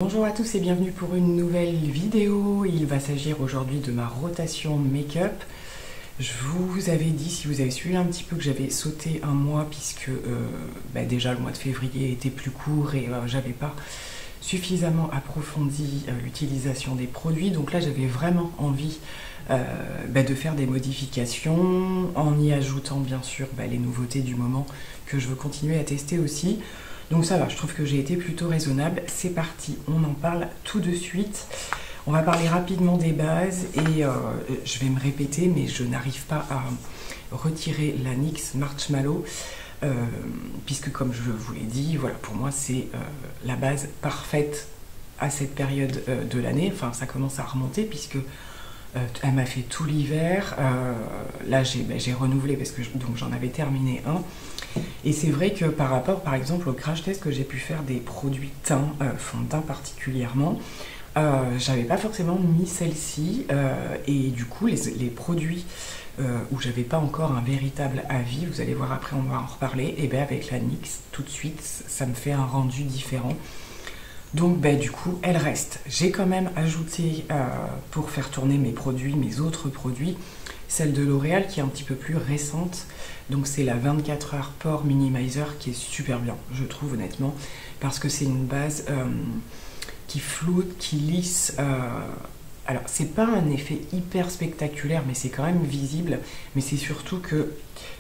Bonjour à tous et bienvenue pour une nouvelle vidéo. Il va s'agir aujourd'hui de ma rotation make-up. Je vous avais dit, si vous avez suivi un petit peu, que j'avais sauté un mois puisque déjà le mois de février était plus court et j'avais pas suffisamment approfondi l'utilisation des produits. Donc là j'avais vraiment envie de faire des modifications en y ajoutant bien sûr les nouveautés du moment que je veux continuer à tester aussi. Donc ça va, je trouve que j'ai été plutôt raisonnable. C'est parti, on en parle tout de suite. On va parler rapidement des bases et je vais me répéter, mais je n'arrive pas à retirer la NYX Marshmallow puisque comme je vous l'ai dit, voilà, pour moi c'est la base parfaite à cette période de l'année. Enfin, ça commence à remonter puisque elle m'a fait tout l'hiver. Là j'ai renouvelé parce que donc j'en avais terminé un. Et c'est vrai que par rapport par exemple au crash test que j'ai pu faire des produits teint, fond de teint particulièrement, j'avais pas forcément mis celle-ci et du coup les produits où j'avais pas encore un véritable avis, vous allez voir après, on va en reparler, et bien avec la NYX tout de suite ça me fait un rendu différent. Donc du coup elle reste. J'ai quand même ajouté pour faire tourner mes produits, mes autres produits, celle de L'Oréal qui est un petit peu plus récente. Donc c'est la 24 heures Pore Minimizer qui est super bien, je trouve honnêtement, parce que c'est une base qui floute, qui lisse. Alors c'est pas un effet hyper spectaculaire, mais c'est quand même visible. Mais c'est surtout que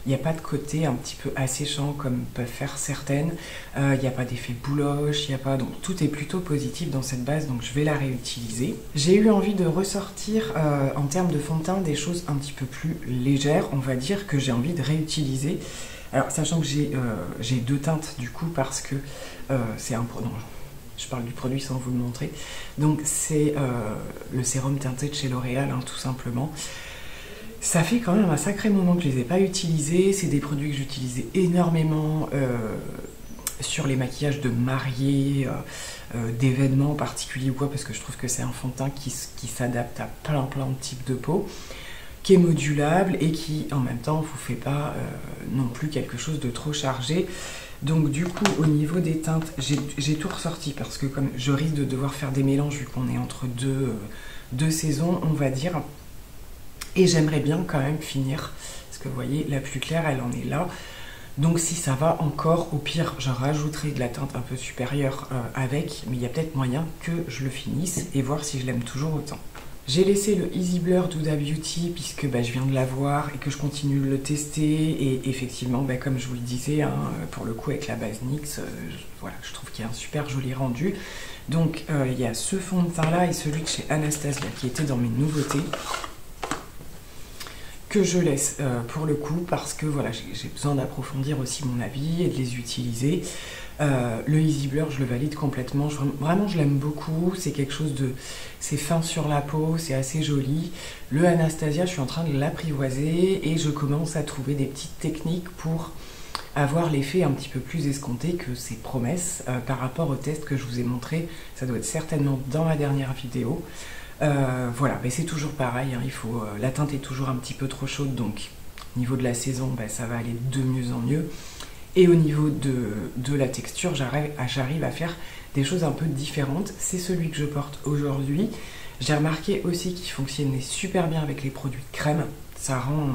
il n'y a pas de côté un petit peu asséchant comme peuvent faire certaines. Il n'y a pas d'effet bouloche, il n'y a pas, donc tout est plutôt positif dans cette base, donc je vais la réutiliser. J'ai eu envie de ressortir en termes de fond de teint des choses un petit peu plus légères, on va dire, que j'ai envie de réutiliser. Alors sachant que j'ai deux teintes du coup parce que c'est un produit. Je parle du produit sans vous le montrer. Donc c'est le sérum teinté de chez L'Oréal, hein, tout simplement. Ça fait quand même un sacré moment que je ne les ai pas utilisés. C'est des produits que j'utilisais énormément sur les maquillages de mariés, d'événements particuliers ou quoi, parce que je trouve que c'est un fond de teint qui s'adapte à plein de types de peau, qui est modulable et qui en même temps ne vous fait pas non plus quelque chose de trop chargé. Donc du coup au niveau des teintes j'ai tout ressorti parce que comme je risque de devoir faire des mélanges vu qu'on est entre deux saisons on va dire, et j'aimerais bien quand même finir parce que vous voyez la plus claire elle en est là, donc si ça va encore, au pire je rajouterai de la teinte un peu supérieure avec, mais il y a peut-être moyen que je le finisse et voir si je l'aime toujours autant. J'ai laissé le Easy Blur d'Huda Beauty puisque je viens de l'avoir et que je continue de le tester. Et effectivement, comme je vous le disais, hein, pour le coup avec la base NYX, voilà, je trouve qu'il y a un super joli rendu. Donc il y a ce fond de teint là et celui de chez Anastasia qui était dans mes nouveautés, que je laisse pour le coup parce que voilà, j'ai besoin d'approfondir aussi mon avis et de les utiliser. Le Easy Blur, je le valide complètement. Vraiment, je l'aime beaucoup. C'est quelque chose de... C'est fin sur la peau, c'est assez joli. Le Anastasia, je suis en train de l'apprivoiser et je commence à trouver des petites techniques pour avoir l'effet un petit peu plus escompté que ses promesses par rapport au test que je vous ai montré. Ça doit être certainement dans la dernière vidéo. Voilà, mais c'est toujours pareil. Hein, la teinte est toujours un petit peu trop chaude, donc au niveau de la saison, ça va aller de mieux en mieux. Et au niveau de la texture, j'arrive à faire des choses un peu différentes. C'est celui que je porte aujourd'hui. J'ai remarqué aussi qu'il fonctionnait super bien avec les produits de crème. Ça rend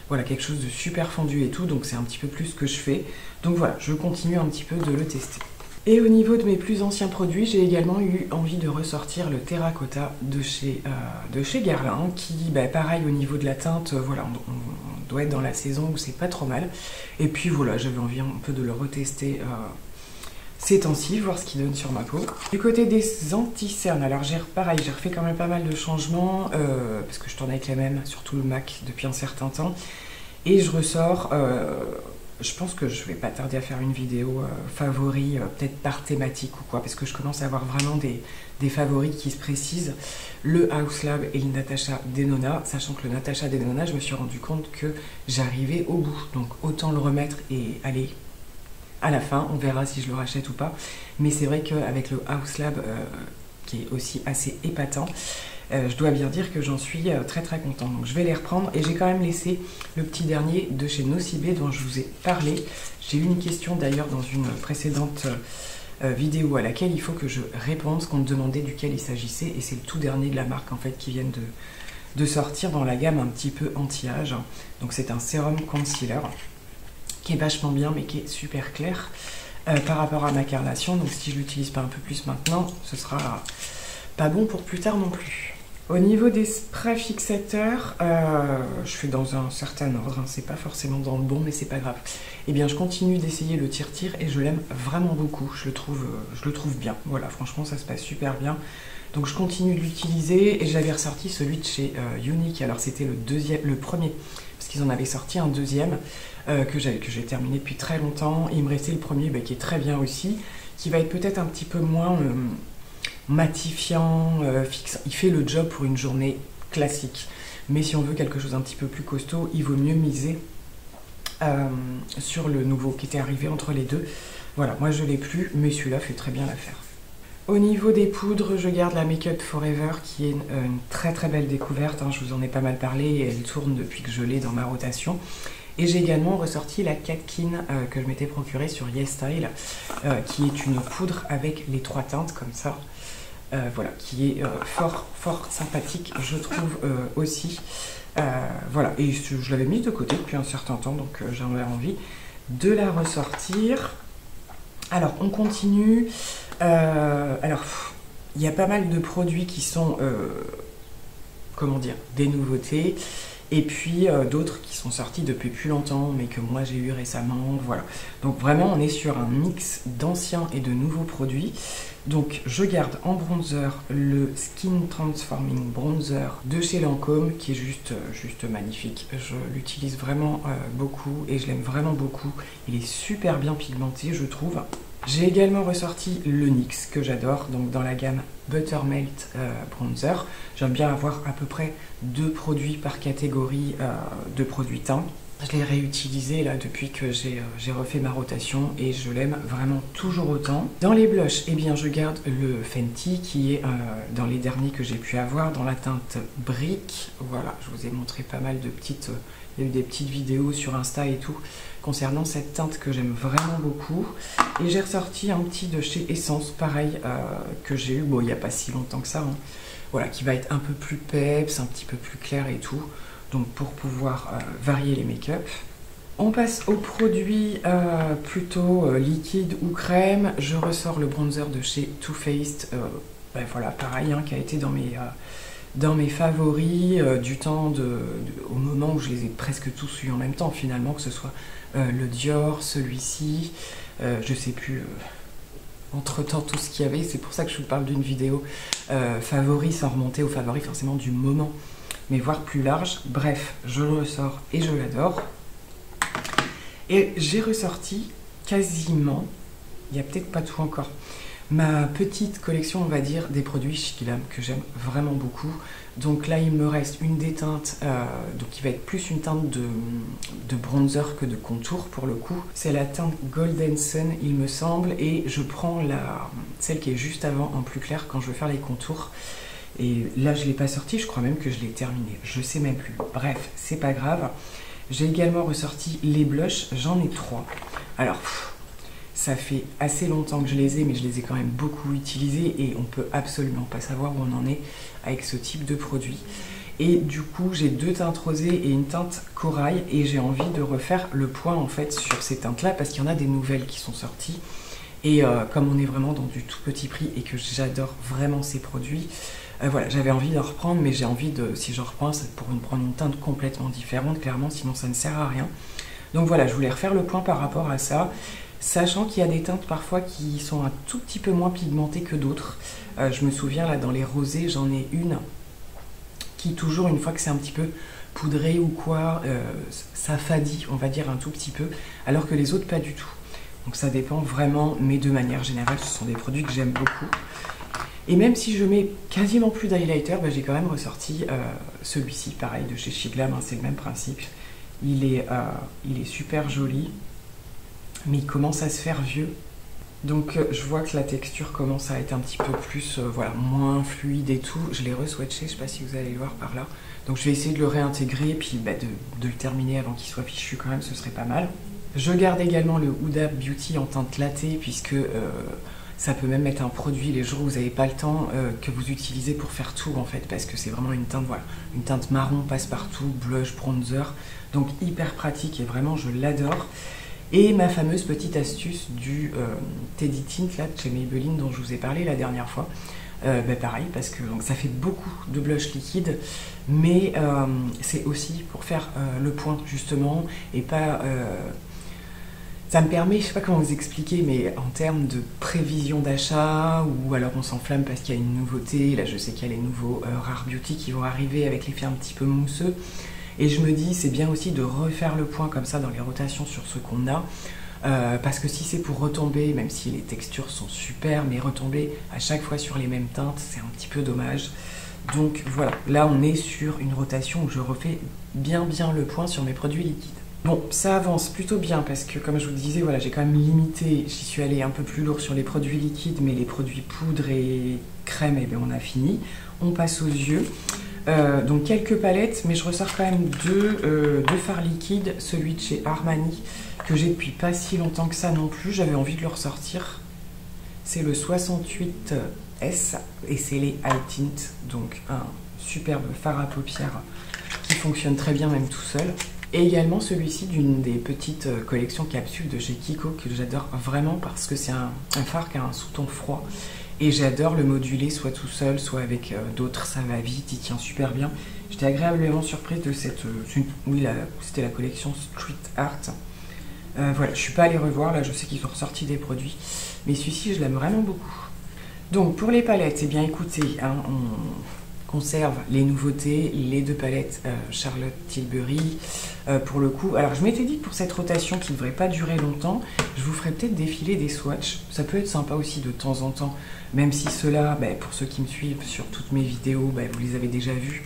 voilà, quelque chose de super fondu et tout, donc c'est un petit peu plus ce que je fais. Donc voilà, je continue un petit peu de le tester. Et au niveau de mes plus anciens produits, j'ai également eu envie de ressortir le Terracotta de chez Guerlain, qui, pareil, au niveau de la teinte, voilà, on doit être dans la saison où c'est pas trop mal. Et puis voilà, j'avais envie un peu de le retester ces temps-ci, voir ce qu'il donne sur ma peau. Du côté des anti-cernes, alors pareil, j'ai refait quand même pas mal de changements, parce que je tourne avec les mêmes, surtout le MAC, depuis un certain temps. Et je ressors... je pense que je vais pas tarder à faire une vidéo favoris, peut-être par thématique ou quoi, parce que je commence à avoir vraiment des favoris qui se précisent. Le House Lab et le Natasha Denona, sachant que le Natasha Denona, je me suis rendu compte que j'arrivais au bout. Donc autant le remettre et aller à la fin, on verra si je le rachète ou pas. Mais c'est vrai qu'avec le House Lab, qui est aussi assez épatant, je dois bien dire que j'en suis très contente. Donc je vais les reprendre et j'ai quand même laissé le petit dernier de chez Nocibé dont je vous ai parlé. J'ai eu une question d'ailleurs dans une précédente vidéo à laquelle il faut que je réponde, ce qu'on me demandait duquel il s'agissait, et c'est le tout dernier de la marque en fait qui viennent de sortir dans la gamme un petit peu anti-âge. Donc c'est un sérum concealer qui est vachement bien mais qui est super clair par rapport à ma carnation. Donc si je l'utilise pas un peu plus maintenant, ce sera pas bon pour plus tard non plus. Au niveau des sprays fixateurs, je fais dans un certain ordre, hein, c'est pas forcément dans le bon, mais c'est pas grave. Eh bien, je continue d'essayer le tire-tire et je l'aime vraiment beaucoup. Je le trouve bien. Voilà, franchement, ça se passe super bien. Donc, je continue de l'utiliser et j'avais ressorti celui de chez Unique. Alors, c'était le premier, parce qu'ils en avaient sorti un deuxième que j'ai terminé depuis très longtemps. Et il me restait le premier qui est très bien aussi, qui va être peut-être un petit peu moins matifiant, fixe. Il fait le job pour une journée classique. Mais si on veut quelque chose un petit peu plus costaud, il vaut mieux miser sur le nouveau qui était arrivé entre les deux. Voilà, moi je l'ai plus, mais celui-là fait très bien l'affaire. Au niveau des poudres, je garde la Make Up Forever qui est une très très belle découverte. Hein, je vous en ai pas mal parlé et elle tourne depuis que je l'ai dans ma rotation. Et j'ai également ressorti la Katkin que je m'étais procurée sur YesStyle, qui est une poudre avec les 3 teintes comme ça. Voilà, qui est fort sympathique, je trouve aussi. Voilà, et je l'avais mise de côté depuis un certain temps, donc j'avais envie de la ressortir. Alors, on continue. Alors, il y a pas mal de produits qui sont, comment dire, des nouveautés. Et puis d'autres qui sont sortis depuis plus longtemps, mais que moi j'ai eu récemment, voilà. Donc vraiment, on est sur un mix d'anciens et de nouveaux produits. Donc je garde en bronzer le Skin Transforming Bronzer de chez Lancôme, qui est juste magnifique. Je l'utilise vraiment beaucoup et je l'aime vraiment beaucoup. Il est super bien pigmenté, je trouve. J'ai également ressorti le NYX que j'adore, donc dans la gamme Buttermelt Bronzer. J'aime bien avoir à peu près 2 produits par catégorie de produits teints. Je l'ai réutilisé là depuis que j'ai refait ma rotation et je l'aime vraiment toujours autant. Dans les blushs, eh bien, je garde le Fenty qui est dans les derniers que j'ai pu avoir dans la teinte Brick. Voilà, je vous ai montré pas mal de petites... il y a eu des petites vidéos sur Insta et tout concernant cette teinte que j'aime vraiment beaucoup. Et j'ai ressorti un petit de chez Essence, pareil, que j'ai eu, bon, il n'y a pas si longtemps que ça. Hein. Voilà, qui va être un peu plus peps, un petit peu plus clair et tout. Donc pour pouvoir varier les make-up. On passe aux produits plutôt liquides ou crème. Je ressors le bronzer de chez Too Faced. Voilà, pareil, hein, qui a été dans mes favoris du temps au moment où je les ai presque tous eus en même temps finalement, que ce soit le Dior, celui-ci, je sais plus entre temps tout ce qu'il y avait. C'est pour ça que je vous parle d'une vidéo favoris sans remonter aux favoris forcément du moment, mais voire plus large. Bref, je le ressors et je l'adore. Et j'ai ressorti quasiment, il n'y a peut-être pas tout encore, ma petite collection, on va dire, des produits Chic Glam que j'aime vraiment beaucoup. Donc là, il me reste une des teintes, donc qui va être plus une teinte de bronzer que de contour pour le coup. C'est la teinte Golden Sun, il me semble, et je prends celle qui est juste avant en plus clair quand je veux faire les contours. Et là, je ne l'ai pas sortie, je crois même que je l'ai terminée. Je sais même plus. Bref, c'est pas grave. J'ai également ressorti les blushs, j'en ai 3. Alors, ça fait assez longtemps que je les ai, mais je les ai quand même beaucoup utilisés et on peut absolument pas savoir où on en est avec ce type de produit. Et du coup, j'ai 2 teintes rosées et une teinte corail et j'ai envie de refaire le point en fait sur ces teintes-là parce qu'il y en a des nouvelles qui sont sorties. Et comme on est vraiment dans du tout petit prix et que j'adore vraiment ces produits, voilà, j'avais envie d'en reprendre, mais j'ai envie de, si j'en reprends, c'est pour prendre une teinte complètement différente, clairement, sinon ça ne sert à rien. Donc voilà, je voulais refaire le point par rapport à ça. Sachant qu'il y a des teintes parfois qui sont un tout petit peu moins pigmentées que d'autres. Je me souviens là dans les rosés, j'en ai une qui toujours une fois que c'est un petit peu poudré ou quoi, ça fadit, on va dire un tout petit peu, alors que les autres pas du tout. Donc ça dépend vraiment, mais de manière générale, ce sont des produits que j'aime beaucoup. Et même si je mets quasiment plus d'highlighter, j'ai quand même ressorti celui-ci, pareil, de chez Chic Glam, hein, c'est le même principe. Il est super joli. Mais il commence à se faire vieux. Donc je vois que la texture commence à être un petit peu plus, voilà, moins fluide et tout. Je l'ai re-swatché, je ne sais pas si vous allez le voir par là. Donc je vais essayer de le réintégrer et puis de le terminer avant qu'il soit fichu quand même, ce serait pas mal. Je garde également le Huda Beauty en teinte latte puisque Ça peut même être un produit les jours où vous n'avez pas le temps que vous utilisez pour faire tout en fait, parce que c'est vraiment une teinte, voilà, une teinte marron passe-partout, blush, bronzer, donc hyper pratique et vraiment je l'adore. Et ma fameuse petite astuce du Teddy Tint là, de chez Maybelline dont je vous ai parlé la dernière fois. Pareil, parce que donc, ça fait beaucoup de blush liquide, mais c'est aussi pour faire le point justement, et pas... ça me permet, je sais pas comment vous expliquer, mais en termes de prévision d'achat, ou alors on s'enflamme parce qu'il y a une nouveauté, là je sais qu'il y a les nouveaux Rare Beauty qui vont arriver avec l'effet un petit peu mousseux, et je me dis c'est bien aussi de refaire le point comme ça dans les rotations sur ce qu'on a, parce que si c'est pour retomber, même si les textures sont super, mais retomber à chaque fois sur les mêmes teintes, c'est un petit peu dommage. Donc voilà, là on est sur une rotation où je refais bien le point sur mes produits liquides. Bon, ça avance plutôt bien parce que comme je vous le disais, voilà, j'ai quand même limité, j'y suis allée un peu plus lourd sur les produits liquides, mais les produits poudre et crème, eh bien, on a fini. On passe aux yeux. Donc quelques palettes, mais je ressors quand même deux fards liquides, celui de chez Armani, que j'ai depuis pas si longtemps que ça non plus, j'avais envie de le ressortir. C'est le 68S et c'est les High Tint, donc un superbe fard à paupières qui fonctionne très bien même tout seul. Et également celui-ci d'une des petites collections capsules de chez Kiko que j'adore vraiment parce que c'est un fard qui a un sous-ton froid. Et j'adore le moduler soit tout seul, soit avec d'autres, ça va vite, il tient super bien. J'étais agréablement surprise de cette... oui, c'était la collection Street Art. Voilà, je suis pas allée revoir, là je sais qu'ils ont ressorti des produits. Mais celui-ci, je l'aime vraiment beaucoup. Donc pour les palettes, eh bien écoutez, hein, on conserve les nouveautés, les deux palettes Charlotte Tilbury. Pour le coup, alors je m'étais dit que pour cette rotation qui ne devrait pas durer longtemps, je vous ferai peut-être défiler des swatchs. Ça peut être sympa aussi de temps en temps, même si ceux-là, pour ceux qui me suivent sur toutes mes vidéos, vous les avez déjà vus.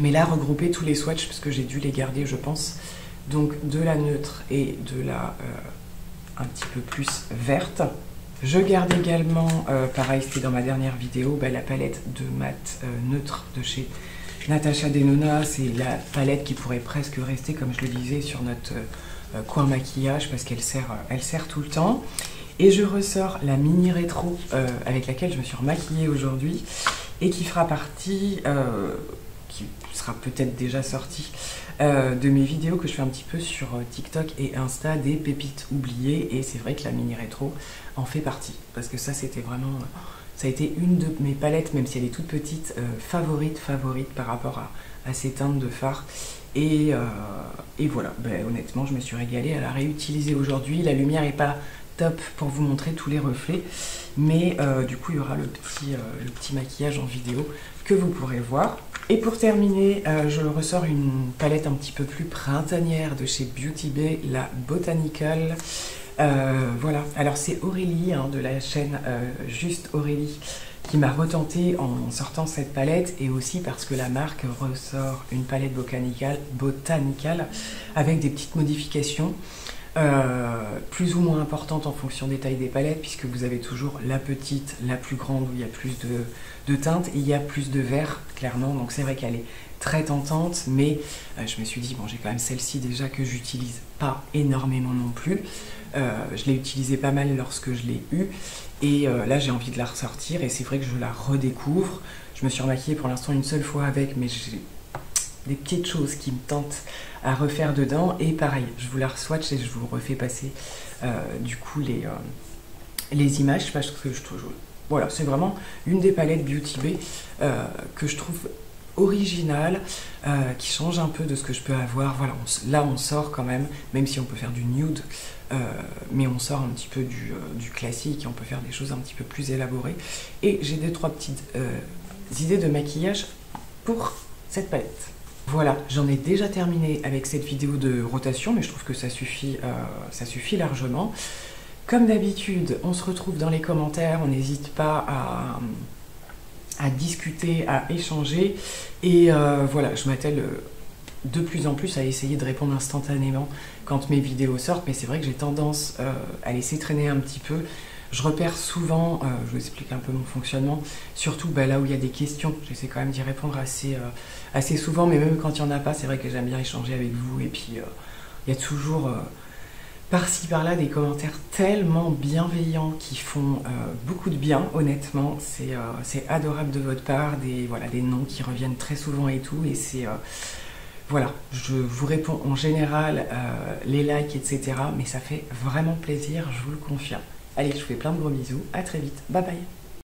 Mais là, regrouper tous les swatchs, parce que j'ai dû les garder, je pense. Donc de la neutre et de la un petit peu plus verte. Je garde également, pareil c'était dans ma dernière vidéo, la palette de mat neutre de chez Natasha Denona. C'est la palette qui pourrait presque rester, comme je le disais, sur notre coin maquillage parce qu'elle sert tout le temps. Et je ressors la mini rétro avec laquelle je me suis remaquillée aujourd'hui et qui fera partie, qui sera peut-être déjà sortie, de mes vidéos que je fais un petit peu sur TikTok et Insta, des pépites oubliées. Et c'est vrai que la mini rétro en fait partie parce que ça c'était vraiment... ça a été une de mes palettes, même si elle est toute petite, favorite par rapport à ces teintes de fard. Et voilà, honnêtement, je me suis régalée à la réutiliser aujourd'hui. La lumière n'est pas top pour vous montrer tous les reflets, mais du coup, il y aura le petit maquillage en vidéo que vous pourrez voir. Et pour terminer, je ressors une palette un petit peu plus printanière de chez Beauty Bay, la Botanical. Voilà, alors c'est Aurélie de la chaîne Juste Aurélie qui m'a retenté en sortant cette palette, et aussi parce que la marque ressort une palette botanical avec des petites modifications plus ou moins importantes en fonction des tailles des palettes, puisque vous avez toujours la petite, la plus grande où il y a plus de teintes, et il y a plus de vert clairement, donc c'est vrai qu'elle est très tentante, mais je me suis dit bon, j'ai quand même celle-ci déjà que j'utilise pas énormément non plus. Je l'ai utilisée pas mal lorsque je l'ai eue, et là j'ai envie de la ressortir, et c'est vrai que je la redécouvre. Je me suis remaquillée pour l'instant une seule fois avec, mais j'ai des petites choses qui me tentent à refaire dedans, et pareil, je vous la re-swatch et je vous refais passer du coup les images, parce que je trouve... Voilà, c'est vraiment une des palettes Beauty Bay que je trouve originale, qui change un peu de ce que je peux avoir. Voilà, là on sort quand même si on peut faire du nude, mais on sort un petit peu du classique, et on peut faire des choses un petit peu plus élaborées. Et j'ai 2-3 petites idées de maquillage pour cette palette. Voilà, j'en ai déjà terminé avec cette vidéo de rotation, mais je trouve que ça suffit largement. Comme d'habitude, on se retrouve dans les commentaires, on n'hésite pas à discuter, à échanger, et voilà, je m'attelle de plus en plus à essayer de répondre instantanément quand mes vidéos sortent, mais c'est vrai que j'ai tendance à laisser traîner un petit peu. Je repère souvent, je vous explique un peu mon fonctionnement, surtout là où il y a des questions, j'essaie quand même d'y répondre assez souvent, mais même quand il n'y en a pas, c'est vrai que j'aime bien échanger avec vous, et puis il y a toujours par-ci par-là des commentaires tellement bienveillants qui font beaucoup de bien, honnêtement. C'est adorable de votre part, voilà, des noms qui reviennent très souvent et tout. Et voilà, je vous réponds en général, les likes, etc. Mais ça fait vraiment plaisir, je vous le confirme. Allez, je vous fais plein de gros bisous, à très vite, bye bye.